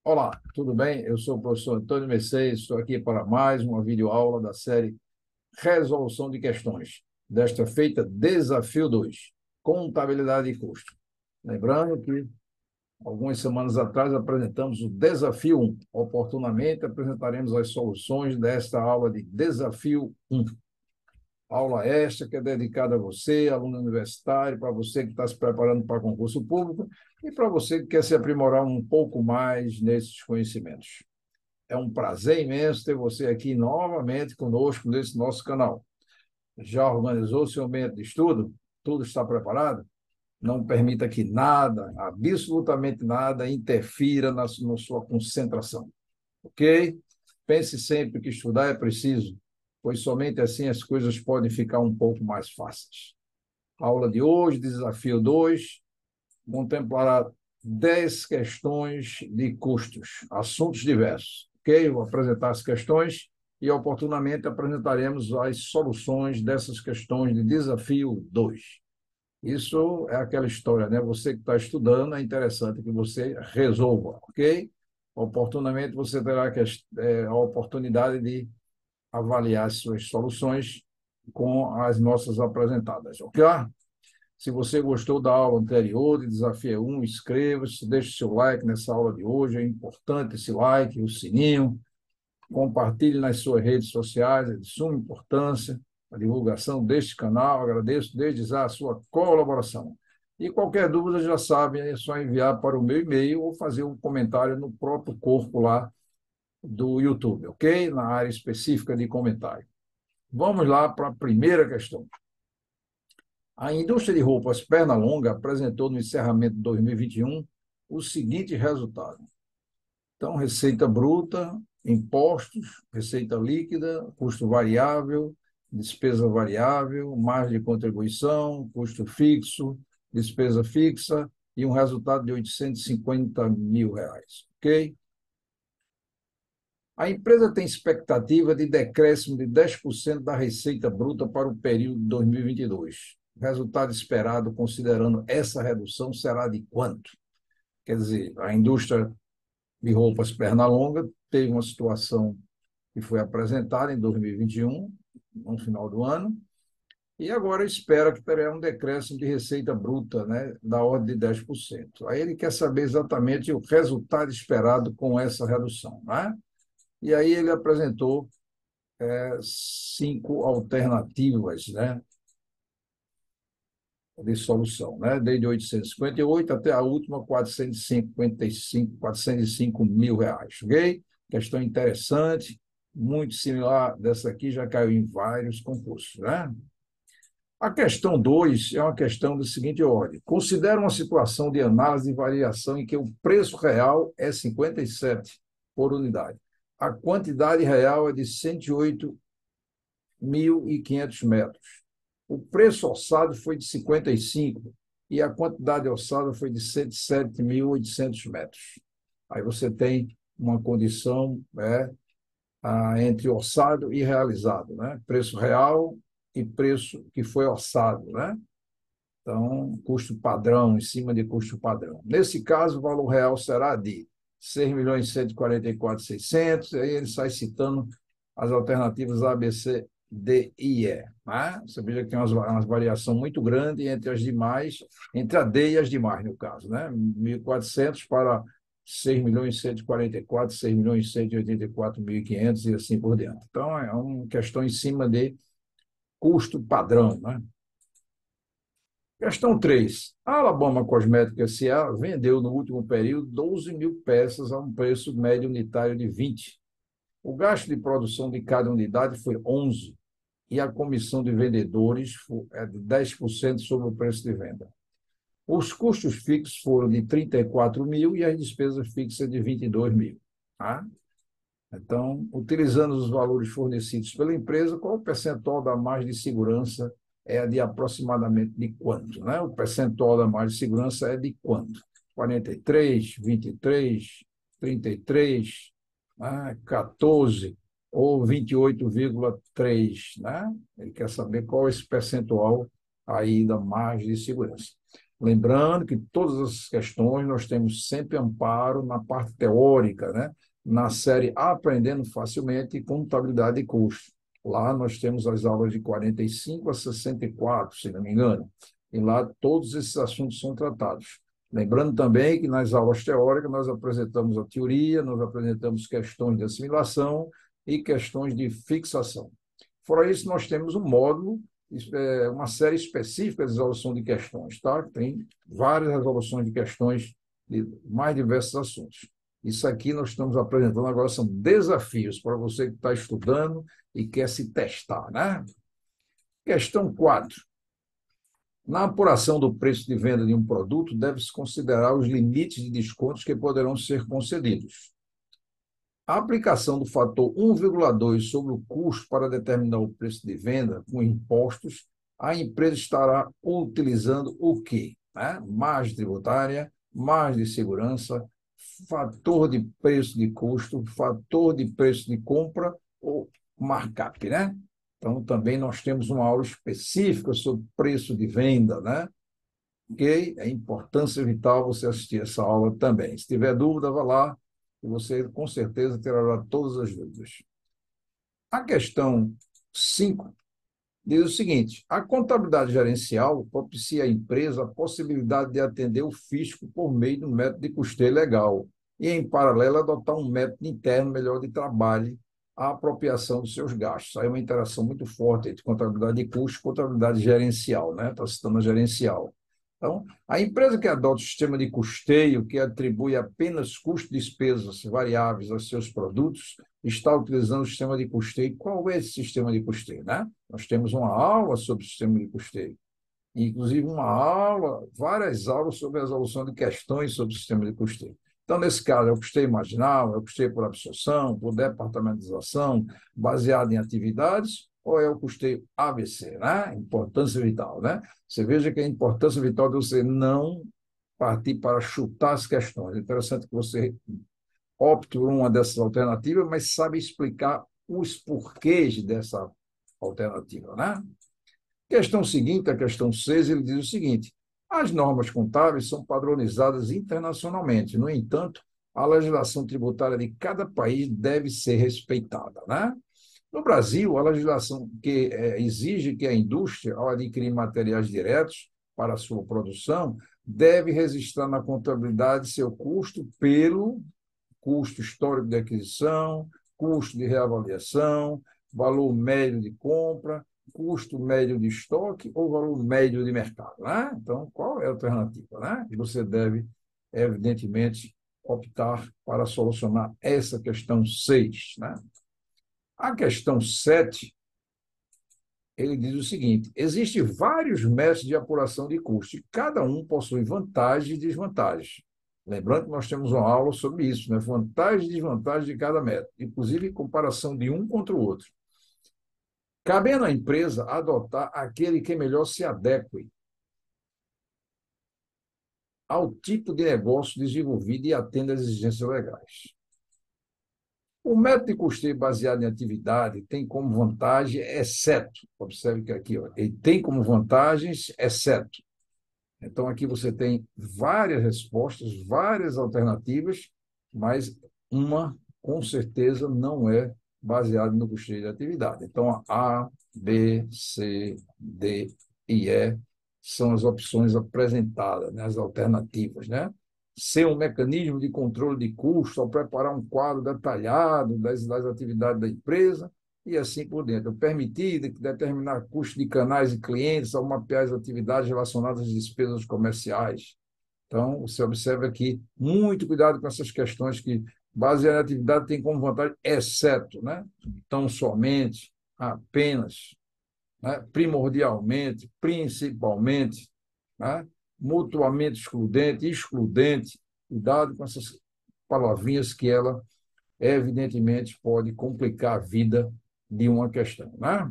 Olá, tudo bem? Eu sou o professor Antônio Mercedes, estou aqui para mais uma videoaula da série Resolução de Questões. Desta feita, Desafio 2, Contabilidade e Custo. Lembrando que algumas semanas atrás apresentamos o Desafio 1. Oportunamente apresentaremos as soluções desta aula de Desafio 1. Aula esta que é dedicada a você, aluno universitário, para você que está se preparando para concurso público e para você que quer se aprimorar um pouco mais nesses conhecimentos. É um prazer imenso ter você aqui novamente conosco nesse nosso canal. Já organizou seu ambiente de estudo? Tudo está preparado? Não permita que nada, absolutamente nada, interfira na sua concentração. Ok? Pense sempre que estudar é preciso, pois somente assim as coisas podem ficar um pouco mais fáceis. A aula de hoje, desafio 2, contemplará 10 questões de custos, assuntos diversos. Ok? Eu vou apresentar as questões e, oportunamente, apresentaremos as soluções dessas questões de desafio 2. Isso é aquela história, né? Você que está estudando, é interessante que você resolva, ok? Oportunamente, você terá a oportunidade de avaliar as suas soluções com as nossas apresentadas, ok? Se você gostou da aula anterior de Desafio 1, inscreva-se, deixe seu like nessa aula de hoje, é importante esse like, o sininho, compartilhe nas suas redes sociais, é de suma importância a divulgação deste canal, agradeço desde já a sua colaboração. E qualquer dúvida, já sabe, é só enviar para o meu e-mail ou fazer um comentário no próprio corpo lá do YouTube, ok? Na área específica de comentário. Vamos lá para a primeira questão. A indústria de roupas Pernalonga apresentou no encerramento de 2021 o seguinte resultado. Então, receita bruta, impostos, receita líquida, custo variável, despesa variável, margem de contribuição, custo fixo, despesa fixa e um resultado de R$ 850 mil. Ok? A empresa tem expectativa de decréscimo de 10% da receita bruta para o período de 2022. O resultado esperado, considerando essa redução, será de quanto? Quer dizer, a indústria de roupas Pernalonga teve uma situação que foi apresentada em 2021, no final do ano, e agora espera que terá um decréscimo de receita bruta, né, da ordem de 10%. Aí ele quer saber exatamente o resultado esperado com essa redução, né? E aí ele apresentou cinco alternativas, né, de solução, né, desde 858 até a última 455 mil reais, ok? Questão interessante, muito similar dessa aqui, já caiu em vários concursos, né? A questão 2 é uma questão da seguinte ordem. Considera uma situação de análise de variação em que o preço real é 57 por unidade. A quantidade real é de 108.500 metros. O preço orçado foi de 55 e a quantidade orçada foi de 107.800 metros. Aí você tem uma condição, entre orçado e realizado, né? Preço real e preço que foi orçado, né? Então, custo padrão em cima de custo padrão. Nesse caso, o valor real será de 6.144.600, aí ele sai citando as alternativas A, B, C, D e E. Né? Você veja que tem uma variação muito grande entre as demais, entre a D e as demais, no caso. Né? 1.400 para 6.144.000, 6.184.500 e assim por diante. Então, é uma questão em cima de custo padrão. Né? Questão 3. A Alabama Cosmética S.A. vendeu no último período 12 mil peças a um preço médio unitário de 20. O gasto de produção de cada unidade foi 11 e a comissão de vendedores é de 10% sobre o preço de venda. Os custos fixos foram de 34 mil e as despesas fixas de 22 mil. Tá? Então, utilizando os valores fornecidos pela empresa, qual o percentual da margem de segurança é de aproximadamente de quanto? Né? O percentual da margem de segurança é de quanto? 43, 23, 33, né? 14 ou 28,3, né? Ele quer saber qual é esse percentual aí da margem de segurança. Lembrando que todas essas questões nós temos sempre amparo na parte teórica, né? Na série Aprendendo Facilmente Contabilidade e Custo. Lá nós temos as aulas de 45 a 64, se não me engano, e lá todos esses assuntos são tratados. Lembrando também que nas aulas teóricas nós apresentamos a teoria, nós apresentamos questões de assimilação e questões de fixação. Fora isso, nós temos um módulo, uma série específica de resolução de questões, tá? Tem várias resoluções de questões de mais diversos assuntos. Isso aqui nós estamos apresentando agora são desafios para você que está estudando e quer se testar, né? Questão 4. Na apuração do preço de venda de um produto, deve-se considerar os limites de descontos que poderão ser concedidos. A aplicação do fator 1,2 sobre o custo para determinar o preço de venda com impostos, a empresa estará utilizando o quê? Né? Margem tributária, margem de segurança, fator de preço de custo, fator de preço de compra ou markup, né? Então, também nós temos uma aula específica sobre preço de venda, né? Ok? É importância vital você assistir essa aula também. Se tiver dúvida, vá lá e você com certeza terá todas as dúvidas. A questão 5 diz o seguinte: a contabilidade gerencial propicia à empresa a possibilidade de atender o fisco por meio do método de custeio legal e, em paralelo, adotar um método interno melhor de trabalho a apropriação dos seus gastos. Aí é uma interação muito forte entre contabilidade de custo e contabilidade gerencial, né? Está citando a gerencial. Então, a empresa que adota o sistema de custeio, que atribui apenas custos e despesas variáveis aos seus produtos, está utilizando o sistema de custeio. Qual é esse sistema de custeio, né? Nós temos uma aula sobre o sistema de custeio, inclusive uma aula, várias aulas sobre a resolução de questões sobre o sistema de custeio. Então, nesse caso, é o custeio marginal, é o custeio por absorção, por departamentização, baseado em atividades, ou é o custeio ABC, né? Importância vital, né? Você veja que a importância vital de você não partir para chutar as questões. É interessante que você opte por uma dessas alternativas, mas sabe explicar os porquês dessa alternativa, né? Questão seguinte, a questão 6, ele diz o seguinte: as normas contábeis são padronizadas internacionalmente. No entanto, a legislação tributária de cada país deve ser respeitada, né? No Brasil, a legislação que exige que a indústria, ao adquirir materiais diretos para a sua produção, deve registrar na contabilidade seu custo pelo custo histórico de aquisição, custo de reavaliação, valor médio de compra, custo médio de estoque ou valor médio de mercado, né? Então, qual é a alternativa, né? E você deve, evidentemente, optar para solucionar essa questão 6, né? A questão 7, ele diz o seguinte: existem vários métodos de apuração de custos e cada um possui vantagens e desvantagens. Lembrando que nós temos uma aula sobre isso, né? Vantagens e desvantagens de cada método, inclusive comparação de um contra o outro. Cabendo à empresa adotar aquele que melhor se adeque ao tipo de negócio desenvolvido e atenda às exigências legais. O método de custeio baseado em atividade tem como vantagem, exceto, observe que aqui, ó, ele tem como vantagens, exceto. Então, aqui você tem várias respostas, várias alternativas, mas uma, com certeza, não é baseada no custeio de atividade. Então, A, B, C, D e E são as opções apresentadas, né, as alternativas, né? Ser um mecanismo de controle de custo ao preparar um quadro detalhado das atividades da empresa e assim por dentro. Permitir determinar custo de canais e clientes ao mapear as atividades relacionadas às despesas comerciais. Então, você observa aqui, muito cuidado com essas questões que basear na atividade tem como vantagem, exceto, né? Então, somente, apenas, né? Primordialmente, principalmente, né? Mutuamente excludente, excludente. Cuidado com essas palavrinhas que ela, evidentemente, pode complicar a vida de uma questão, né?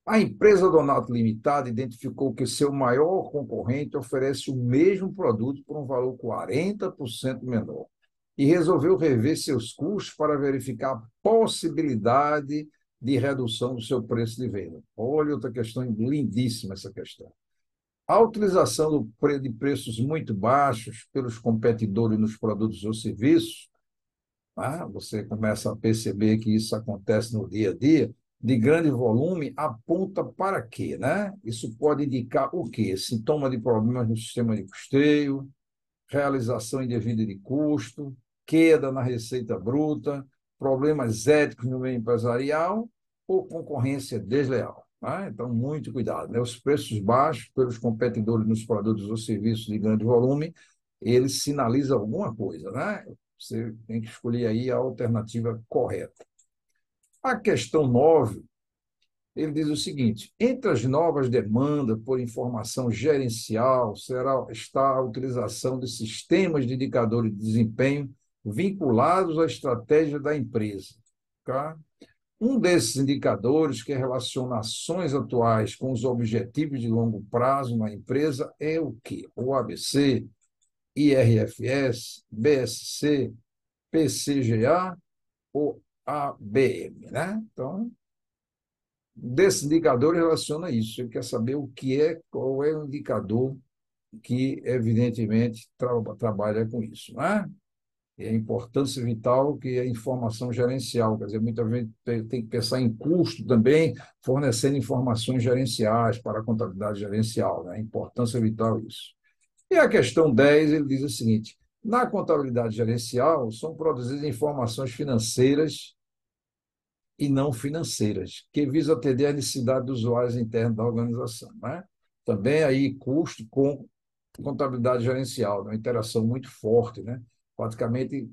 A empresa Donato Limitada identificou que seu maior concorrente oferece o mesmo produto por um valor 40% menor e resolveu rever seus custos para verificar a possibilidade de redução do seu preço de venda. Olha, outra questão lindíssima essa questão. A utilização de preços muito baixos pelos competidores nos produtos ou serviços, né? Você começa a perceber que isso acontece no dia a dia, de grande volume, aponta para quê, né? Isso pode indicar o quê? Sintoma de problemas no sistema de custeio, realização indevida de custo, queda na receita bruta, problemas éticos no meio empresarial ou concorrência desleal. Né? Então, muito cuidado. Né? Os preços baixos pelos competidores nos produtos ou serviços de grande volume, eles sinalizam alguma coisa. Né? Você tem que escolher aí a alternativa correta. A questão 9 ele diz o seguinte: entre as novas demandas por informação gerencial está a utilização de sistemas de indicadores de desempenho vinculados à estratégia da empresa. Tá? Um desses indicadores que relaciona ações atuais com os objetivos de longo prazo na empresa é o quê? O ABC, IRFS, BSC, PCGA ou ABM, né? Então, desse indicador relaciona isso. Ele quer saber o que é, qual é o indicador que, evidentemente, trabalha com isso. Né? E a importância vital que é a informação gerencial. Quer dizer, muita gente tem que pensar em custo também, fornecendo informações gerenciais para a contabilidade gerencial. Né? A importância vital isso. E a questão 10 ele diz o seguinte: na contabilidade gerencial, são produzidas informações financeiras e não financeiras, que visa atender à necessidade dos usuários internos da organização. Né? Também aí custo com contabilidade gerencial, uma interação muito forte. Né? Praticamente,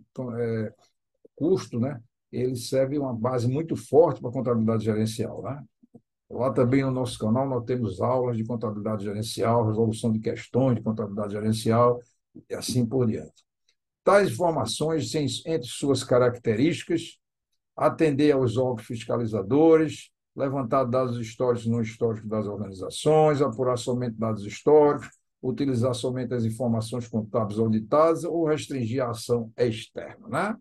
custo, né? Ele serve uma base muito forte para a contabilidade gerencial. Né? Lá também no nosso canal nós temos aulas de contabilidade gerencial, resolução de questões de contabilidade gerencial e assim por diante. Tais informações, entre suas características, atender aos órgãos fiscalizadores, levantar dados históricos no histórico das organizações, apurar somente dados históricos, utilizar somente as informações contábeis auditadas ou restringir a ação externa. Né?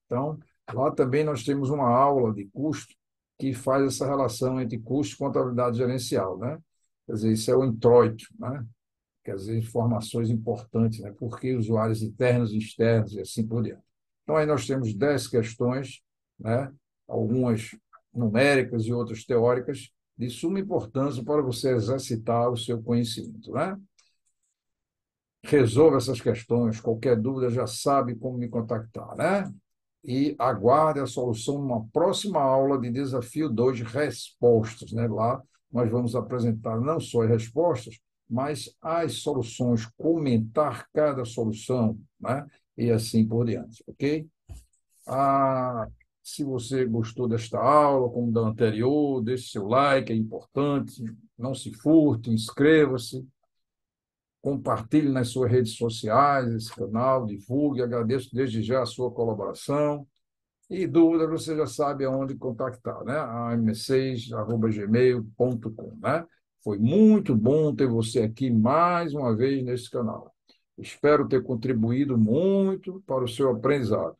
Então, lá também nós temos uma aula de custo que faz essa relação entre custo e contabilidade gerencial. Né? Quer dizer, isso é o introito, né? Quer dizer, informações importantes, né? Por que usuários internos e externos e assim por diante. Então, aí nós temos 10 questões, né? Algumas numéricas e outras teóricas, de suma importância para você exercitar o seu conhecimento. Né? Resolva essas questões, qualquer dúvida já sabe como me contactar. Né? E aguarde a solução numa próxima aula de desafio 2 respostas. Né? Lá nós vamos apresentar não só as respostas, mas as soluções, comentar cada solução, né? E assim por diante, ok? Ah, se você gostou desta aula, como da anterior, deixe seu like, é importante, não se furte, inscreva-se, compartilhe nas suas redes sociais esse canal, divulgue, agradeço desde já a sua colaboração. E dúvida, você já sabe aonde contactar, né? am6@gmail.com, né? Foi muito bom ter você aqui mais uma vez nesse canal. Espero ter contribuído muito para o seu aprendizado.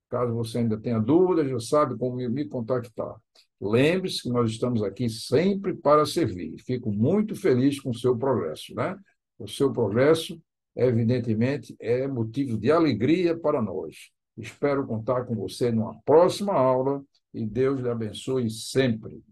Caso você ainda tenha dúvidas, já sabe como me contactar. Lembre-se que nós estamos aqui sempre para servir. Fico muito feliz com o seu progresso, né? O seu progresso, evidentemente, é motivo de alegria para nós. Espero contar com você numa próxima aula e Deus lhe abençoe sempre.